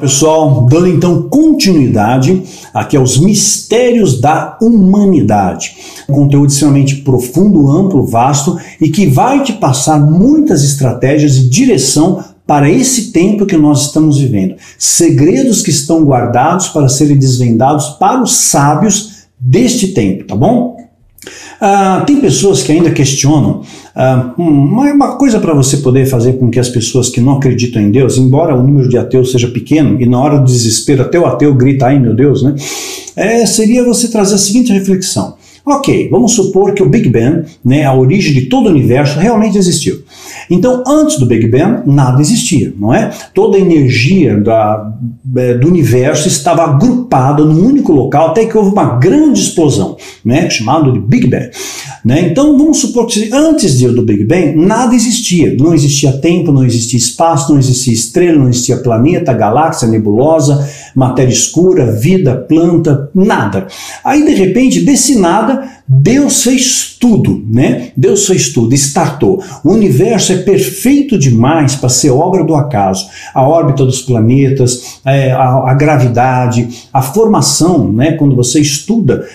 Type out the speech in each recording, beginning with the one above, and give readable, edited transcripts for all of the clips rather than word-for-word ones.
Pessoal, dando então continuidade aqui aos mistérios da humanidade. Um conteúdo extremamente profundo, amplo, vasto e que vai te passar muitas estratégias e direção para esse tempo que nós estamos vivendo. Segredos que estão guardados para serem desvendados para os sábios deste tempo, tá bom? Tem pessoas que ainda questionam, uma coisa para você poder fazer com que as pessoas que não acreditam em Deus, embora o número de ateus seja pequeno, e na hora do desespero até o ateu grita, ai meu Deus, né? Seria você trazer a seguinte reflexão. Ok, vamos supor que o Big Bang, né, a origem de todo o universo, realmente existiu. Então, antes do Big Bang, nada existia, não é? Toda a energia do universo estava agrupada num único local, até que houve uma grande explosão, né, chamada de Big Bang. Né? Então, vamos supor que antes do Big Bang, nada existia. Não existia tempo, não existia espaço, não existia estrela, não existia planeta, galáxia, nebulosa, matéria escura, vida, planta, nada. Aí, de repente, desse nada, Deus fez tudo, né? Deus fez tudo, startou. O universo é perfeito demais para ser obra do acaso. A órbita dos planetas, a gravidade, a formação, né? Quando você estuda,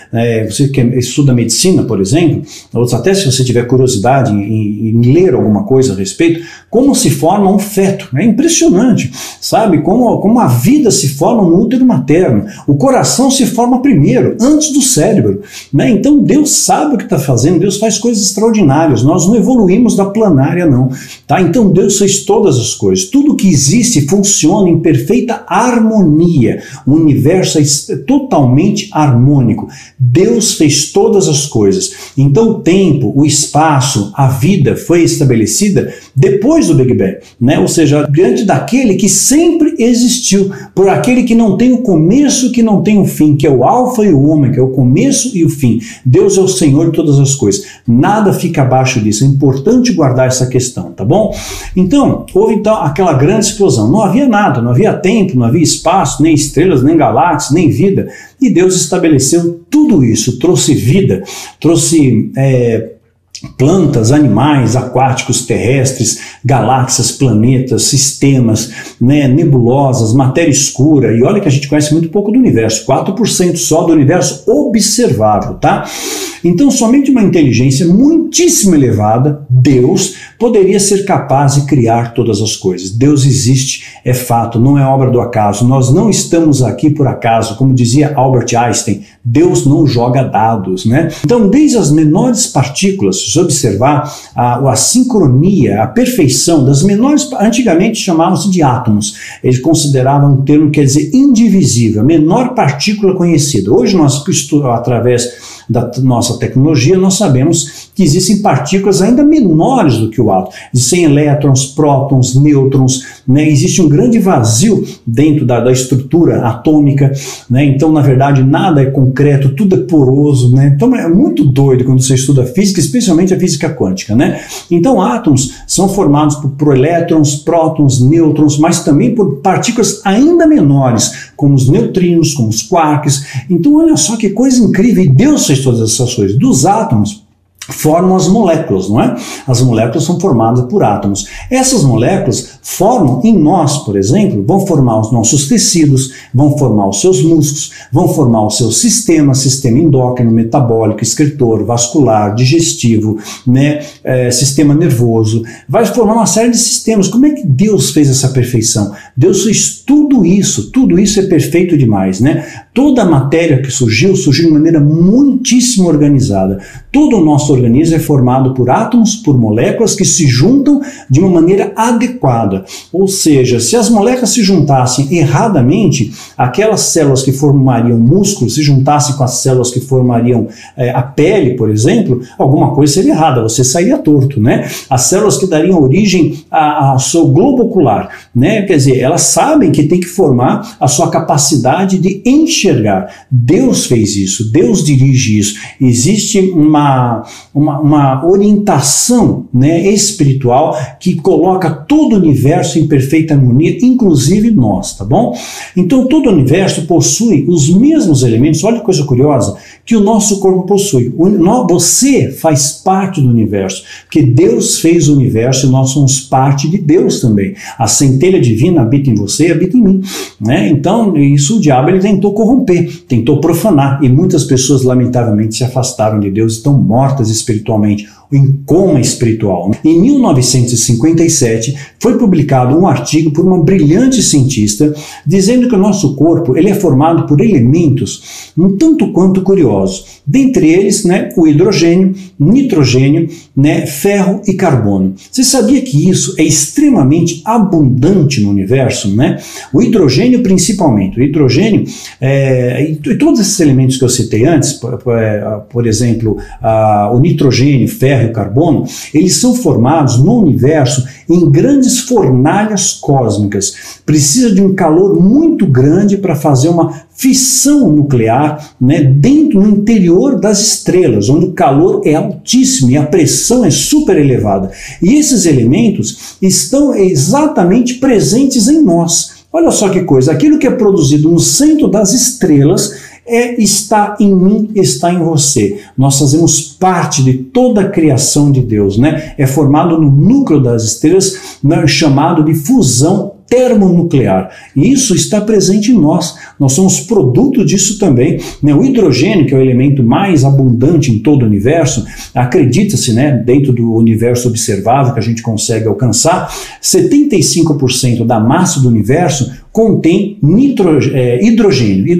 você que estuda medicina, por exemplo, ou até se você tiver curiosidade em ler alguma coisa a respeito, como se forma um feto. É impressionante, sabe? Como a vida se forma no útero materno. O coração se forma primeiro, antes do cérebro, né? Então Deus sabe o que está fazendo, Deus faz coisas extraordinárias, nós não evoluímos da planária não, tá? Então Deus fez todas as coisas, tudo que existe funciona em perfeita harmonia, o universo é totalmente harmônico, Deus fez todas as coisas, então o tempo, o espaço, a vida foi estabelecida depois do Big Bang, né? Ou seja, diante daquele que sempre existiu, por aquele que não tem o começo, que não tem o fim, que é o alfa e o ômega, que é o começo e o fim. Deus é o Senhor de todas as coisas. Nada fica abaixo disso. É importante guardar essa questão, tá bom? Então, houve então aquela grande explosão. Não havia nada, não havia tempo, não havia espaço, nem estrelas, nem galáxias, nem vida. E Deus estabeleceu tudo isso, trouxe vida, trouxe plantas, animais, aquáticos, terrestres, galáxias, planetas, sistemas, né, nebulosas, matéria escura. E olha que a gente conhece muito pouco do universo, 4% só do universo observável, tá? Então, somente uma inteligência muitíssimo elevada, Deus, poderia ser capaz de criar todas as coisas. Deus existe, é fato, não é obra do acaso. Nós não estamos aqui por acaso, como dizia Albert Einstein, Deus não joga dados, né? Então, desde as menores partículas, se observar a sincronia, a perfeição das menores, antigamente chamavam-se de átomos. Eles consideravam um termo que quer dizer indivisível, a menor partícula conhecida. Hoje, nós, através da nossa tecnologia, nós sabemos que existem partículas ainda menores do que o átomo. Existem elétrons, prótons, nêutrons, né? Existe um grande vazio dentro da estrutura atômica, né? Então, na verdade, nada é concreto, tudo é poroso, né? Então, é muito doido quando você estuda física, especialmente a física quântica, né? Então, átomos são formados por elétrons, prótons, nêutrons, mas também por partículas ainda menores, como os neutrinos, como os quarks. Então, olha só que coisa incrível, e Deus fez todas essas coisas. Dos átomos formam as moléculas, não é? As moléculas são formadas por átomos. Essas moléculas formam em nós, por exemplo, vão formar os nossos tecidos, vão formar os seus músculos, vão formar o seu sistema endócrino, metabólico, excretor, vascular, digestivo, né? Sistema nervoso, vai formar uma série de sistemas. Como é que Deus fez essa perfeição? Deus fez tudo isso é perfeito demais, né? Toda a matéria que surgiu de maneira muitíssimo organizada. Todo o nosso organismo é formado por átomos, por moléculas que se juntam de uma maneira adequada. Ou seja, se as moléculas se juntassem erradamente, aquelas células que formariam músculo se juntassem com as células que formariam a pele, por exemplo, alguma coisa seria errada, você sairia torto, né? As células que dariam origem ao seu globo ocular, né? Quer dizer, elas sabem que tem que formar a sua capacidade de enxergar. Deus fez isso, Deus dirige isso. Existe uma orientação, né, espiritual que coloca todo o universo em perfeita harmonia, inclusive nós, tá bom? Então todo o universo possui os mesmos elementos, olha que coisa curiosa, que o nosso corpo possui. Você faz parte do universo, porque Deus fez o universo e nós somos parte de Deus também. A centelha divina habita em você e habita em mim, né? Então, isso o diabo ele tentou corromper, tentou profanar, e muitas pessoas lamentavelmente se afastaram de Deus, estão mortas espiritualmente, em coma espiritual. Em 1957 foi publicado um artigo por uma brilhante cientista dizendo que o nosso corpo ele é formado por elementos um tanto quanto curiosos. Dentre eles, né, o hidrogênio, nitrogênio, né, ferro e carbono. Você sabia que isso é extremamente abundante no universo, né? O hidrogênio principalmente. O hidrogênio e todos esses elementos que eu citei antes, por exemplo, o nitrogênio, ferro e carbono, eles são formados no universo em grandes fornalhas cósmicas. Precisa de um calor muito grande para fazer uma fissão nuclear, né, no interior das estrelas, onde o calor é altíssimo e a pressão é super elevada. E esses elementos estão exatamente presentes em nós. Olha só que coisa, aquilo que é produzido no centro das estrelas está em mim, está em você. Nós fazemos parte de toda a criação de Deus, né? É formado no núcleo das estrelas, né, chamado de fusão termonuclear. E isso está presente em nós. Nós somos produto disso também, né? O hidrogênio, que é o elemento mais abundante em todo o universo, acredita-se, né, dentro do universo observável que a gente consegue alcançar, 75% da massa do universo contém hidrogênio,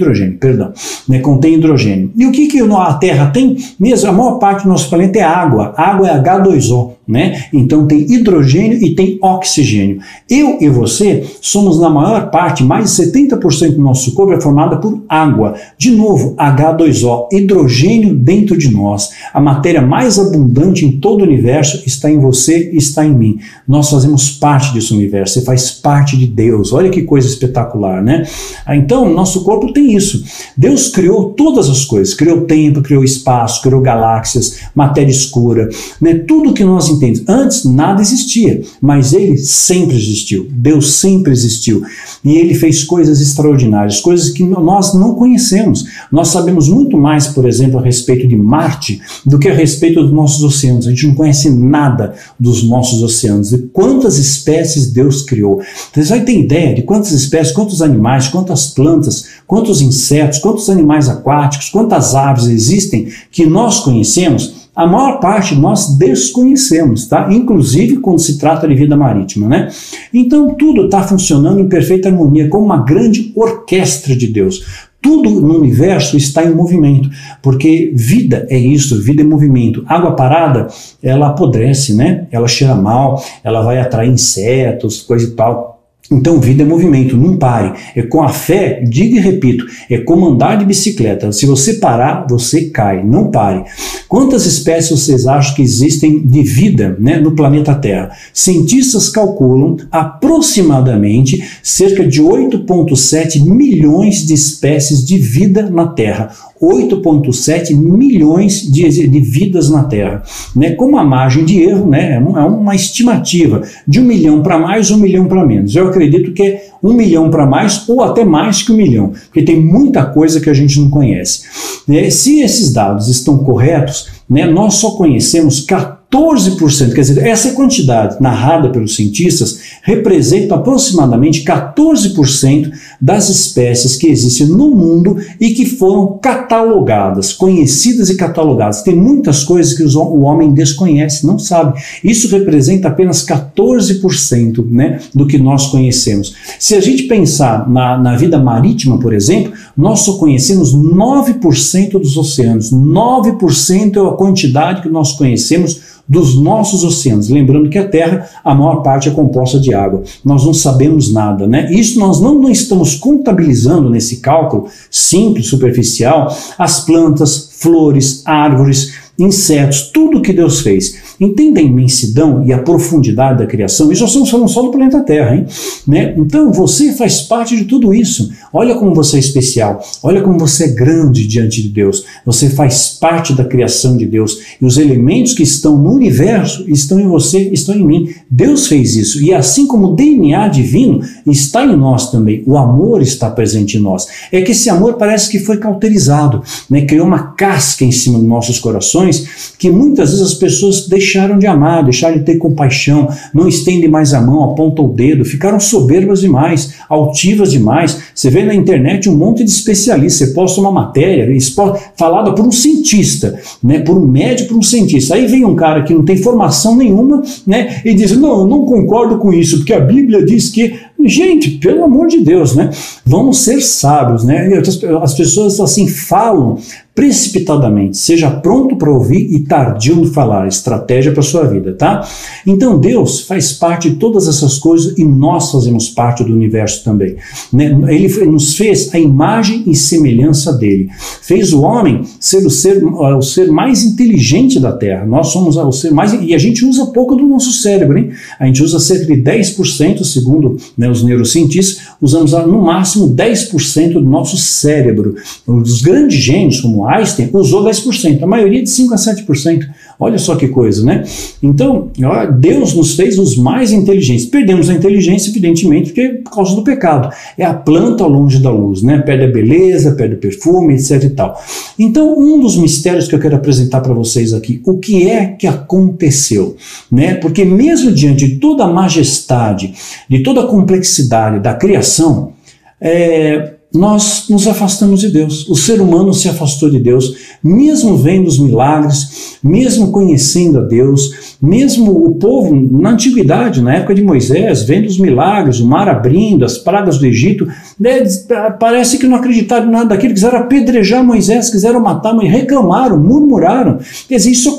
né, contém hidrogênio. E o que a Terra tem? Mesmo, a maior parte do nosso planeta é água. Água é H2O, né? Então tem hidrogênio e tem oxigênio. Eu e você somos, na maior parte, mais de 70% do nosso corpo é formada por água. De novo, H2O, hidrogênio dentro de nós. A matéria mais abundante em todo o universo está em você e está em mim. Nós fazemos parte desse universo, você faz parte de Deus. Olha que coisa espetacular, né? Então, nosso corpo tem isso. Deus criou todas as coisas, criou o tempo, criou o espaço, criou galáxias, matéria escura, né? Tudo que nós entendemos. Antes nada existia, mas ele sempre existiu. Deus sempre existiu. E ele fez coisas extraordinárias, coisas que nós não conhecemos. Nós sabemos muito mais, por exemplo, a respeito de Marte do que a respeito dos nossos oceanos. A gente não conhece nada dos nossos oceanos, de quantas espécies Deus criou. Então, você vai ter ideia de quantas espécies, quantos animais, quantas plantas, quantos insetos, quantos animais aquáticos, quantas aves existem que nós conhecemos. A maior parte nós desconhecemos, tá? Inclusive quando se trata de vida marítima, né? Então tudo está funcionando em perfeita harmonia, como uma grande orquestra de Deus. Tudo no universo está em movimento, porque vida é isso, vida é movimento. Água parada, ela apodrece, né? Ela cheira mal, ela vai atrair insetos, coisa e tal. Então, vida é movimento, não pare. É com a fé, digo e repito, é como andar de bicicleta. Se você parar, você cai, não pare. Quantas espécies vocês acham que existem de vida, né, no planeta Terra? Cientistas calculam aproximadamente cerca de 8,7 milhões de espécies de vida na Terra. 8,7 milhões de vidas na Terra, né? Com uma margem de erro, né? É uma estimativa de 1 milhão para mais, 1 milhão para menos. Eu acredito que é 1 milhão para mais ou até mais que 1 milhão, porque tem muita coisa que a gente não conhece. Se esses dados estão corretos, né, nós só conhecemos 14%, quer dizer, essa quantidade narrada pelos cientistas representa aproximadamente 14% das espécies que existem no mundo e que foram catalogadas, conhecidas e catalogadas. Tem muitas coisas que o homem desconhece, não sabe. Isso representa apenas 14%, né, do que nós conhecemos. Se a gente pensar na vida marítima, por exemplo, nós só conhecemos 9% dos oceanos. 9% é a quantidade que nós conhecemos dos nossos oceanos. Lembrando que a Terra, a maior parte é composta de água. Nós não sabemos nada, né? Isso nós não estamos contabilizando nesse cálculo simples, superficial, as plantas, flores, árvores, insetos, tudo que Deus fez. Entenda a imensidão e a profundidade da criação. Isso nós estamos falando só do planeta Terra, hein? Né? Então você faz parte de tudo isso. Olha como você é especial. Olha como você é grande diante de Deus. Você faz parte da criação de Deus. E os elementos que estão no universo estão em você, estão em mim. Deus fez isso. E assim como o DNA divino está em nós também, o amor está presente em nós. É que esse amor parece que foi cauterizado, né? Criou uma casca em cima dos nossos corações que muitas vezes as pessoas deixaram de amar, deixaram de ter compaixão, não estendem mais a mão, apontam o dedo, ficaram soberbas demais, altivas demais. Você vê na internet um monte de especialistas, você posta uma matéria falada por um cientista, né, por um médico, por um cientista. Aí vem um cara que não tem formação nenhuma, né, e diz, não, eu não concordo com isso, porque a Bíblia diz que... Gente, pelo amor de Deus, né? Vamos ser sábios, né? As pessoas assim falam precipitadamente. Seja pronto para ouvir e tardio no falar. Estratégia para a sua vida, tá? Então Deus faz parte de todas essas coisas e nós fazemos parte do universo também, né? Ele nos fez a imagem e semelhança dele. Fez o homem ser o ser mais inteligente da Terra. Nós somos o ser mais... E a gente usa pouco do nosso cérebro, hein? A gente usa cerca de 10%, segundo, né, os neurocientistas, usamos no máximo 10% do nosso cérebro. Os grandes gênios, como Einstein, usou 10%, a maioria de 5% a 7%. Olha só que coisa, né? Então, Deus nos fez os mais inteligentes. Perdemos a inteligência, evidentemente, por causa do pecado. É a planta ao longe da luz, né? Perde a beleza, perde o perfume, etc e tal. Então, um dos mistérios que eu quero apresentar para vocês aqui, o que é que aconteceu, né? Porque mesmo diante de toda a majestade, de toda a complexidade da criação, nós nos afastamos de Deus. O ser humano se afastou de Deus, mesmo vendo os milagres, mesmo conhecendo a Deus, mesmo o povo na antiguidade, na época de Moisés, vendo os milagres, o mar abrindo, as pragas do Egito, né, parece que não acreditaram em nada daquilo, quiseram apedrejar Moisés, quiseram matar, mas reclamaram, murmuraram. Quer dizer, isso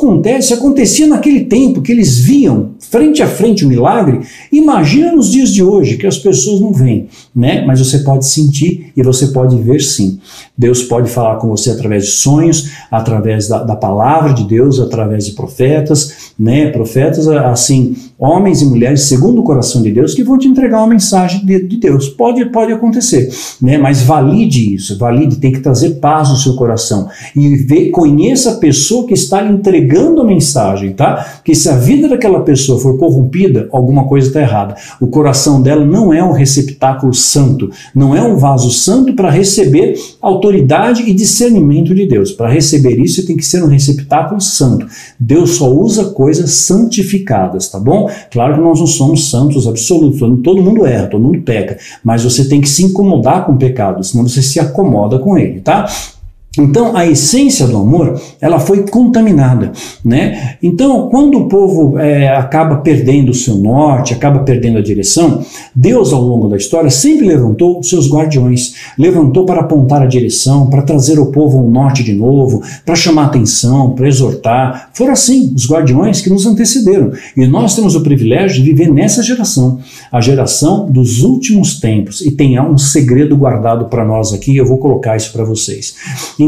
acontecia naquele tempo que eles viam frente a frente o milagre. Imagina nos dias de hoje que as pessoas não veem, né? Mas você pode sentir e você pode ver sim. Deus pode falar com você através de sonhos, através da palavra de Deus, através de profetas, né? Profetas, assim, homens e mulheres segundo o coração de Deus que vão te entregar uma mensagem de Deus. Pode acontecer, né? Mas valide isso, tem que trazer paz no seu coração e conheça a pessoa que está lhe entregando a mensagem, tá? Porque se a vida daquela pessoa for corrompida, alguma coisa está errada. O coração dela não é um receptáculo santo, não é um vaso santo para receber autoridade e discernimento de Deus. Para receber isso, tem que ser um receptáculo santo. Deus só usa coisas santificadas, tá bom? Claro que nós não somos santos absolutos, todo mundo erra, todo mundo peca, mas você tem que se incomodar com o pecado, senão você se acomoda com ele, tá? Então, a essência do amor, ela foi contaminada, né? Então, quando o povo acaba perdendo o seu norte, acaba perdendo a direção, Deus, ao longo da história, sempre levantou os seus guardiões, levantou para apontar a direção, para trazer o povo ao norte de novo, para chamar atenção, para exortar. Foram assim os guardiões que nos antecederam. E nós temos o privilégio de viver nessa geração, a geração dos últimos tempos. E tem um segredo guardado para nós aqui, eu vou colocar isso para vocês.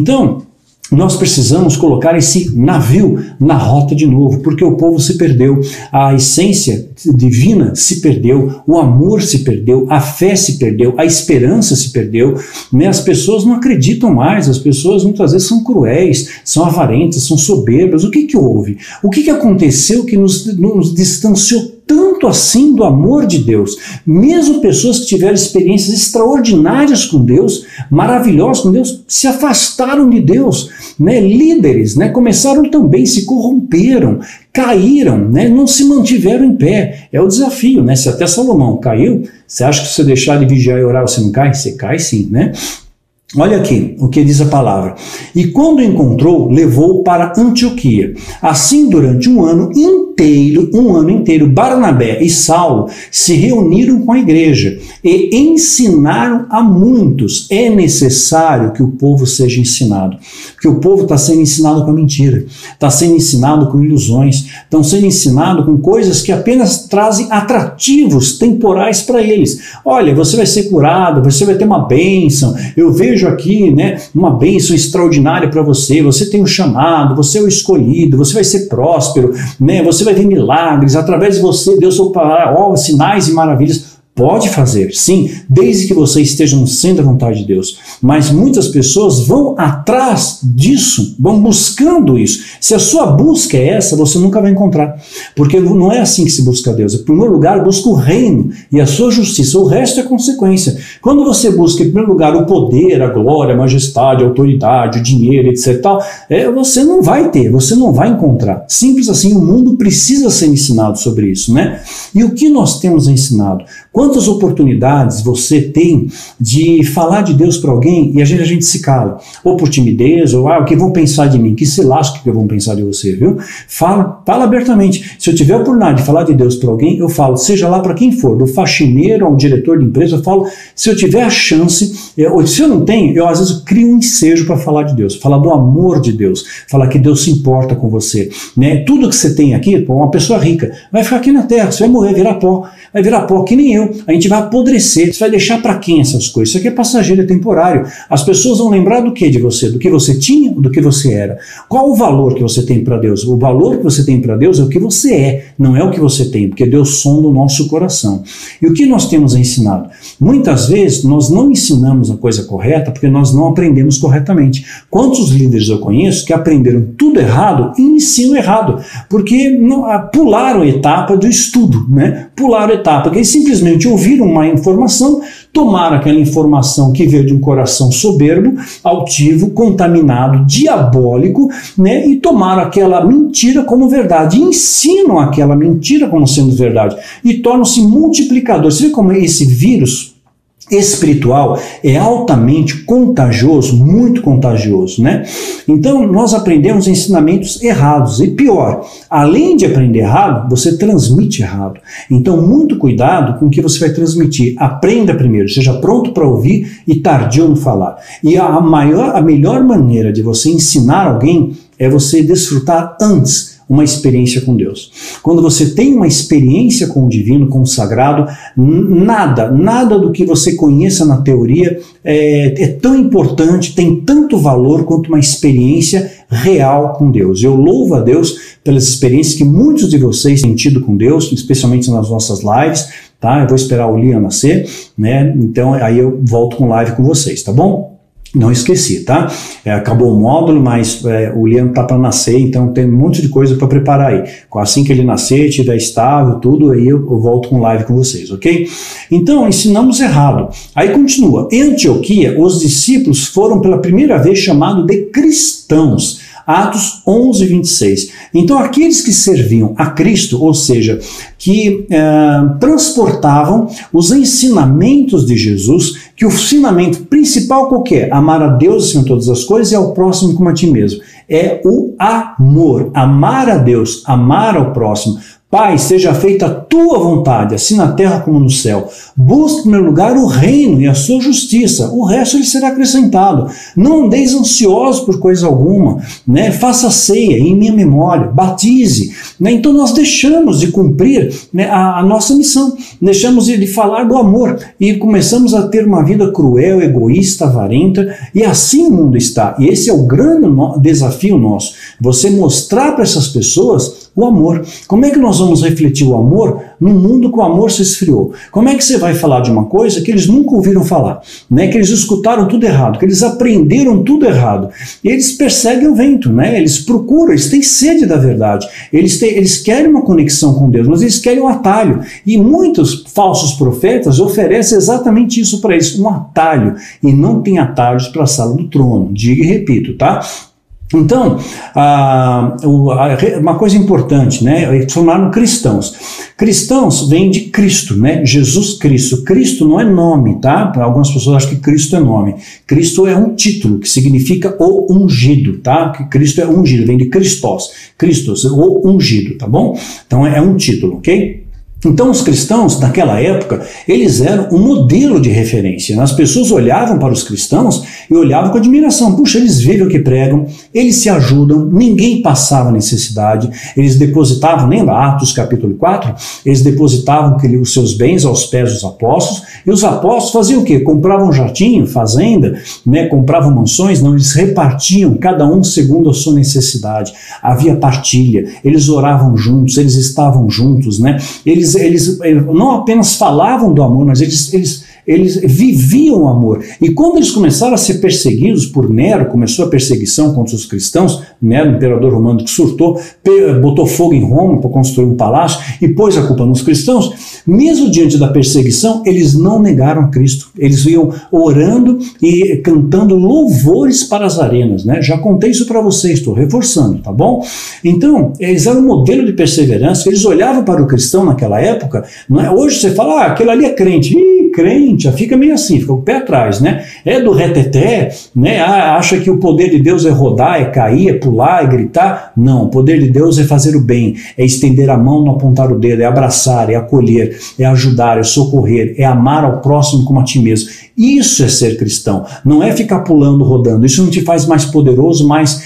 Então, nós precisamos colocar esse navio na rota de novo, porque o povo se perdeu, a essência divina se perdeu, o amor se perdeu, a fé se perdeu, a esperança se perdeu, né? As pessoas não acreditam mais, as pessoas muitas vezes são cruéis, são avarentas, são soberbas. O que houve? O que aconteceu que nos distanciou tanto assim do amor de Deus? Mesmo pessoas que tiveram experiências extraordinárias com Deus, maravilhosas com Deus, se afastaram de Deus, né? Líderes, né? Começaram também, se corromperam, caíram, né? Não se mantiveram em pé. É o desafio, né? Se até Salomão caiu, você acha que se você deixar de vigiar e orar você não cai? Você cai sim, né? Olha aqui o que diz a palavra. E quando encontrou, levou-o para Antioquia. Assim, durante um ano inteiro, ano inteiro, Barnabé e Saulo se reuniram com a igreja e ensinaram a muitos. É necessário que o povo seja ensinado, porque o povo está sendo ensinado com a mentira, está sendo ensinado com ilusões, estão sendo ensinado com coisas que apenas trazem atrativos temporais para eles. Olha, você vai ser curado, você vai ter uma bênção, eu vejo aqui, né, uma bênção extraordinária para você, você tem um chamado, você é o escolhido, você vai ser próspero, né, você vai ver milagres, através de você Deus fará sinais e maravilhas. Pode fazer, sim, desde que você esteja no centro da vontade de Deus. Mas muitas pessoas vão atrás disso, vão buscando isso. Se a sua busca é essa, você nunca vai encontrar. Porque não é assim que se busca Deus. Em primeiro lugar, busca o reino e a sua justiça. O resto é consequência. Quando você busca, em primeiro lugar, o poder, a glória, a majestade, a autoridade, o dinheiro, etc. Você não vai ter, você não vai encontrar. Simples assim, o mundo precisa ser ensinado sobre isso, né? E o que nós temos ensinado? Quantas oportunidades você tem de falar de Deus para alguém e a gente se cala? Ou por timidez, ou o que vão pensar de mim? Que se lasque que vão pensar de você, viu? Fala abertamente. Se eu tiver a oportunidade de falar de Deus para alguém, eu falo, seja lá para quem for, do faxineiro ao diretor de empresa, eu falo, se eu tiver a chance, ou se eu não tenho, eu às vezes crio um ensejo para falar de Deus, falar do amor de Deus, falar que Deus se importa com você, né? Tudo que você tem aqui, uma pessoa rica, vai ficar aqui na terra, você vai morrer, vai virar pó que nem eu. A gente vai apodrecer. Você vai deixar para quem essas coisas? Isso aqui é passageiro, é temporário. As pessoas vão lembrar do que de você? Do que você tinha ou do que você era? Qual o valor que você tem para Deus? O valor que você tem para Deus é o que você é, não é o que você tem, porque Deus sonda o nosso coração. E o que nós temos ensinado? Muitas vezes nós não ensinamos a coisa correta porque nós não aprendemos corretamente. Quantos líderes eu conheço que aprenderam tudo errado e ensinam errado? Porque pularam a etapa do estudo, né? Pularam a etapa, porque eles simplesmente ouviram uma informação, tomaram aquela informação que veio de um coração soberbo, altivo, contaminado, diabólico, né, e tomaram aquela mentira como verdade, ensinam aquela mentira como sendo verdade, e tornam-se multiplicadores. Você vê como esse vírus espiritual é altamente contagioso, muito contagioso, né? Então nós aprendemos ensinamentos errados e pior, além de aprender errado, você transmite errado. Então muito cuidado com o que você vai transmitir. Aprenda primeiro, seja pronto para ouvir e tardio no falar. E a melhor maneira de você ensinar alguém é você desfrutar antes uma experiência com Deus. Quando você tem uma experiência com o divino, com o sagrado, nada do que você conheça na teoria é tão importante, tem tanto valor quanto uma experiência real com Deus. Eu louvo a Deus pelas experiências que muitos de vocês têm tido com Deus, especialmente nas nossas lives, tá? Eu vou esperar o Liam nascer, né? Então aí eu volto com live com vocês, tá bom? Não esqueci, tá? Acabou o módulo, mas o Liam tá para nascer, então tem um monte de coisa para preparar aí. Assim que ele nascer, estiver estável, tudo, aí eu volto com live com vocês, ok? Então, ensinamos errado. Aí continua. Em Antioquia, os discípulos foram pela primeira vez chamados de cristãos. Atos 11, 26. Então, aqueles que serviam a Cristo, ou seja, que transportavam os ensinamentos de Jesus, que o ensinamento principal qual que é? Amar a Deus acima de todas as coisas e ao próximo como a ti mesmo. É o amor, amar a Deus, amar ao próximo. Pai, seja feita a tua vontade, assim na terra como no céu. Busque em primeiro lugar o reino e a sua justiça. O resto lhe será acrescentado. Não andeis ansiosos por coisa alguma, né? Faça ceia em minha memória, batize. Né? Então nós deixamos de cumprir, né, a nossa missão. Deixamos de falar do amor e começamos a ter uma vida cruel, egoísta, avarenta. E assim o mundo está. E esse é o grande desafio nosso. Você mostrar para essas pessoas o amor. Como é que nós vamos refletir o amor num mundo que o amor se esfriou? Como é que você vai falar de uma coisa que eles nunca ouviram falar, né? Que eles escutaram tudo errado, que eles aprenderam tudo errado? E eles perseguem o vento, né? Eles procuram, eles têm sede da verdade, eles querem uma conexão com Deus, mas eles querem um atalho. E muitos falsos profetas oferecem exatamente isso para eles, um atalho. E não tem atalhos para a sala do trono. Diga e repito, tá? Então, uma coisa importante, né? Eles formaram cristãos. Cristãos vem de Cristo, né? Jesus Cristo. Cristo não é nome, tá? Para algumas pessoas acham que Cristo é nome. Cristo é um título que significa o ungido, tá? Que Cristo é ungido, vem de Christos, o ungido, tá bom? Então é um título, ok? Então os cristãos, naquela época, eles eram um modelo de referência. As pessoas olhavam para os cristãos e olhavam com admiração. Puxa, eles vivem o que pregam, eles se ajudam, ninguém passava necessidade, eles depositavam, lembra Atos capítulo 4? Eles depositavam os seus bens aos pés dos apóstolos, e os apóstolos faziam o quê? Compravam jardim, fazenda, né? Compravam mansões, não, eles repartiam, cada um segundo a sua necessidade. Havia partilha, eles oravam juntos, eles estavam juntos, né? Eles não apenas falavam do amor, mas eles viviam o amor. E quando eles começaram a ser perseguidos por Nero, começou a perseguição contra os cristãos, Nero, imperador romano que surtou, botou fogo em Roma para construir um palácio e pôs a culpa nos cristãos, mesmo diante da perseguição, eles não negaram a Cristo. Eles iam orando e cantando louvores para as arenas, né? Já contei isso para vocês, estou reforçando, tá bom? Então, eles eram um modelo de perseverança, eles olhavam para o cristão naquela época, não é? Hoje você fala, aquele ali é crente. Crente, já fica meio assim, fica o pé atrás, né? É do reteté, né? Acha que o poder de Deus é rodar, é cair, é pular, é gritar. Não, o poder de Deus é fazer o bem, é estender a mão, não apontar o dedo, é abraçar, é acolher, é ajudar, é socorrer, é amar ao próximo como a ti mesmo. Isso é ser cristão, não é ficar pulando, rodando. Isso não te faz mais poderoso, mais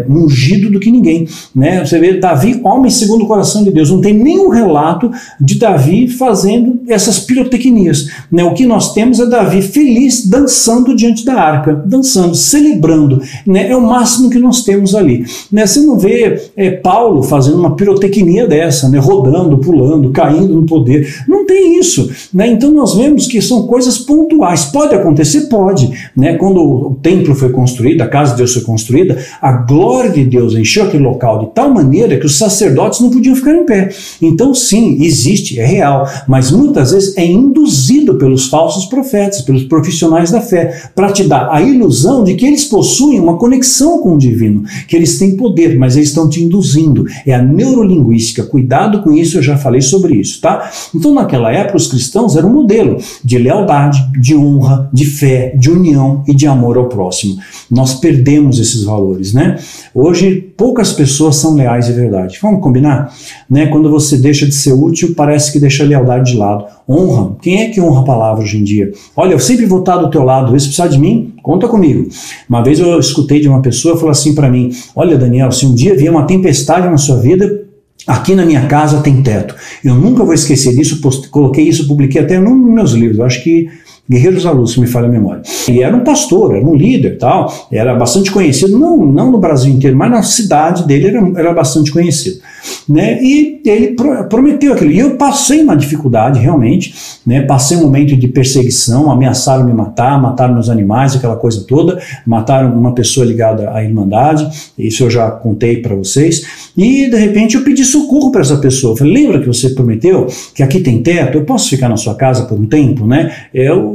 ungido do que ninguém, né? Você vê Davi, homem segundo o coração de Deus, não tem nenhum relato de Davi fazendo essas pirotecnias, né? O que nós temos é Davi feliz dançando diante da arca, dançando, celebrando, né? É o máximo que nós temos ali, né? Você não vê Paulo fazendo uma pirotecnia dessa, né? Rodando, pulando, caindo no poder, não tem isso, né? Então nós vemos que são coisas pontuais. Pode acontecer? Pode, né? Quando o templo foi construído, a casa de Deus foi construída, a glória de Deus encheu aquele local de tal maneira que os sacerdotes não podiam ficar em pé. Então sim, existe, é real, mas muitas vezes é induzido pelos falsos profetas, pelos profissionais da fé, para te dar a ilusão de que eles possuem uma conexão com o divino, que eles têm poder, mas eles estão te induzindo. É a neurolinguística, cuidado com isso, eu já falei sobre isso, tá? Então naquela época os cristãos eram um modelo de lealdade, de honra, de fé, de união e de amor ao próximo. Nós perdemos esses valores, né? Hoje poucas pessoas são leais de verdade. Vamos combinar? Né? Quando você deixa de ser útil, parece que deixa a lealdade de lado. Honra. Quem é que honra a palavra hoje em dia? Olha, eu sempre vou estar do teu lado. Se precisar de mim, conta comigo. Uma vez eu escutei de uma pessoa falar assim para mim: olha, Daniel, se um dia vier uma tempestade na sua vida, aqui na minha casa tem teto. Eu nunca vou esquecer disso, coloquei isso, publiquei até nos meus livros. Eu acho que Guerreiros da Luz, se me falha a memória. Ele era um pastor, era um líder, tal, era bastante conhecido, não no Brasil inteiro, mas na cidade dele era bastante conhecido, né? E ele prometeu aquilo. E eu passei uma dificuldade, realmente, né? Passei um momento de perseguição, ameaçaram me matar, mataram meus animais, aquela coisa toda, mataram uma pessoa ligada à Irmandade, isso eu já contei para vocês, e de repente eu pedi socorro para essa pessoa. Eu falei: lembra que você prometeu que aqui tem teto, eu posso ficar na sua casa por um tempo, né?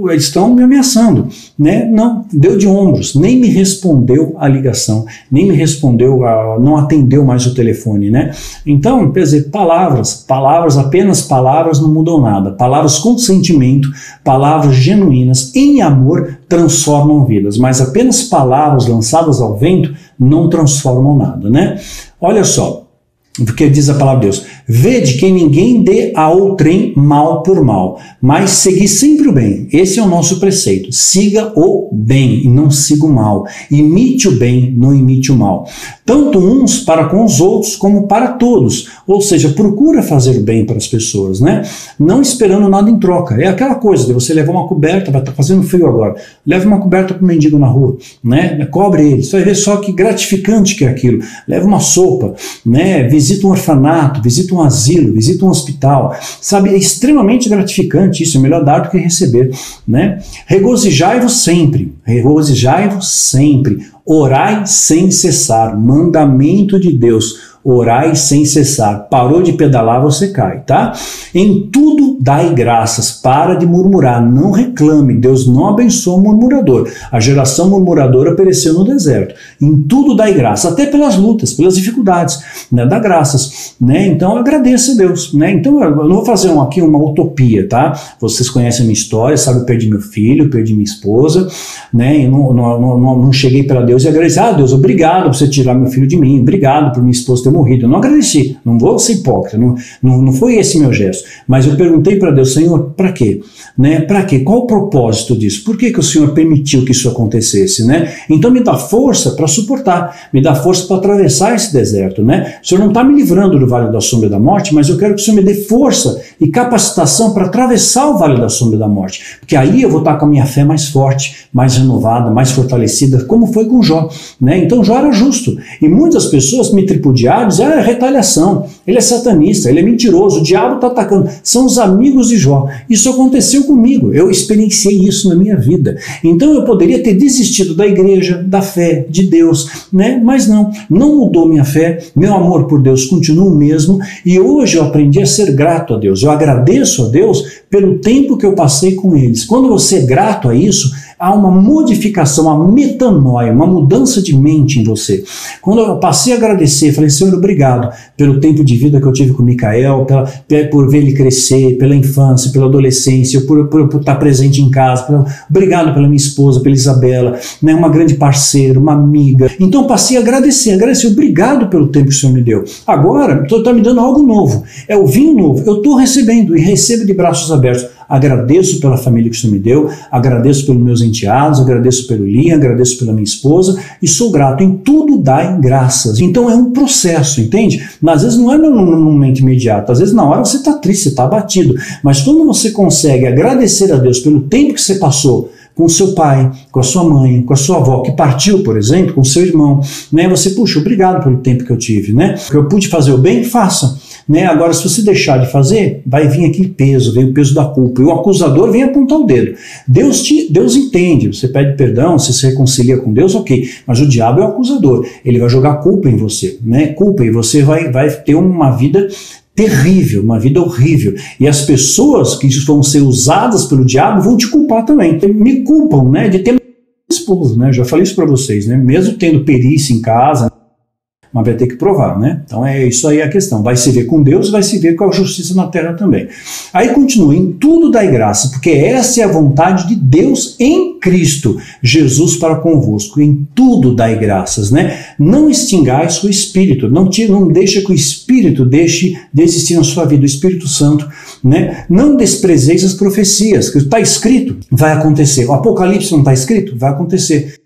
Eles estão me ameaçando, né? Não, deu de ombros, nem me respondeu a ligação, nem me respondeu, não atendeu mais o telefone, né? Então, quer dizer, palavras, apenas palavras não mudam nada. Palavras com sentimento, palavras genuínas, em amor, transformam vidas, mas apenas palavras lançadas ao vento não transformam nada, né? Olha só, o que diz a palavra de Deus: vede que ninguém dê a outrem mal por mal, mas segui sempre o bem. Esse é o nosso preceito. Siga o bem e não siga o mal. Imite o bem, não imite o mal. Tanto uns para com os outros, como para todos. Ou seja, procura fazer o bem para as pessoas, né? Não esperando nada em troca. É aquela coisa de você levar uma coberta, vai estar fazendo frio agora, leva uma coberta para o mendigo na rua, né? Cobre ele. Você vai ver só que gratificante que é aquilo. Leva uma sopa, né? Visita um orfanato, visita um asilo, visita um hospital, sabe? É extremamente gratificante isso, é melhor dar do que receber, né? Regozijai-vos sempre, orai sem cessar, mandamento de Deus. orai sem cessar. Parou de pedalar, você cai, tá? Em tudo dai graças, para de murmurar, não reclame, Deus não abençoa o murmurador. A geração murmuradora pereceu no deserto. Em tudo dai graças, até pelas lutas, pelas dificuldades, né? Dá graças, né? Então agradeça a Deus, né? Então eu não vou fazer aqui uma utopia, tá? Vocês conhecem a minha história, sabe, eu perdi meu filho, perdi minha esposa, né? Eu não cheguei para Deus e agradeci, Deus, obrigado por você tirar meu filho de mim, obrigado por minha esposa ter morrido. Eu não agradeci, não vou ser hipócrita, não foi esse meu gesto, mas eu perguntei para Deus, Senhor, para quê? Né? Para quê? Qual o propósito disso? Por que o Senhor permitiu que isso acontecesse, né? Então me dá força para suportar, me dá força para atravessar esse deserto, né? O Senhor não está me livrando do vale da sombra da morte, mas eu quero que o Senhor me dê força e capacitação para atravessar o vale da sombra da morte, porque aí eu vou estar com a minha fé mais forte, mais renovada, mais fortalecida, como foi com Jó, né? Então Jó era justo, e muitas pessoas me tripudiaram, dizem, é retaliação, ele é satanista, ele é mentiroso, o diabo está atacando, são os amigos de Jó. Isso aconteceu comigo, eu experienciei isso na minha vida. Então eu poderia ter desistido da igreja, da fé, de Deus, né? Mas não mudou minha fé, meu amor por Deus continua o mesmo, e hoje eu aprendi a ser grato a Deus. Eu agradeço a Deus pelo tempo que eu passei com eles. Quando você é grato a isso, há uma modificação, uma metanoia, uma mudança de mente em você. Quando eu passei a agradecer, falei, Senhor, obrigado pelo tempo de vida que eu tive com o Micael, por ver ele crescer, pela infância, pela adolescência, por estar presente em casa, obrigado pela minha esposa, pela Isabela, né, uma grande parceira, uma amiga. Então passei a agradecer, obrigado pelo tempo que o Senhor me deu. Agora, está me dando algo novo, é o vinho novo, eu estou recebendo e recebo de braços abertos. Agradeço pela família que o Senhor me deu, agradeço pelos meus enteados, agradeço pelo Linha, agradeço pela minha esposa e sou grato. Em tudo dai graças. Então é um processo, entende? Às vezes não é num momento imediato, às vezes na hora você está triste, você está abatido, mas quando você consegue agradecer a Deus pelo tempo que você passou com o seu pai, com a sua mãe, com a sua avó, que partiu, por exemplo, com o seu irmão, né? Você, puxa, obrigado pelo tempo que eu tive, né? Que eu pude fazer o bem, faça. Né? Agora, se você deixar de fazer, vai vir aquele peso, vem o peso da culpa, e o acusador vem apontar o dedo. Deus entende, você pede perdão, você se reconcilia com Deus, ok, mas o diabo é o acusador, ele vai jogar culpa em você, né? Culpa, e você vai ter uma vida terrível, uma vida horrível, e as pessoas que vão ser usadas pelo diabo vão te culpar também, me culpam, né, de ter esposa, né? Já falei isso para vocês, né? Mesmo tendo perícia em casa, mas vai ter que provar, né? Então é isso aí a questão. Vai se ver com Deus, vai se ver com a justiça na terra também. Aí continua, em tudo dai graça, porque essa é a vontade de Deus em Cristo, Jesus para convosco. Em tudo dai graças, né? Não extingais o Espírito, não deixa que o Espírito deixe de existir na sua vida, o Espírito Santo, né? Não desprezeis as profecias, que está escrito, vai acontecer. O Apocalipse não está escrito? Vai acontecer.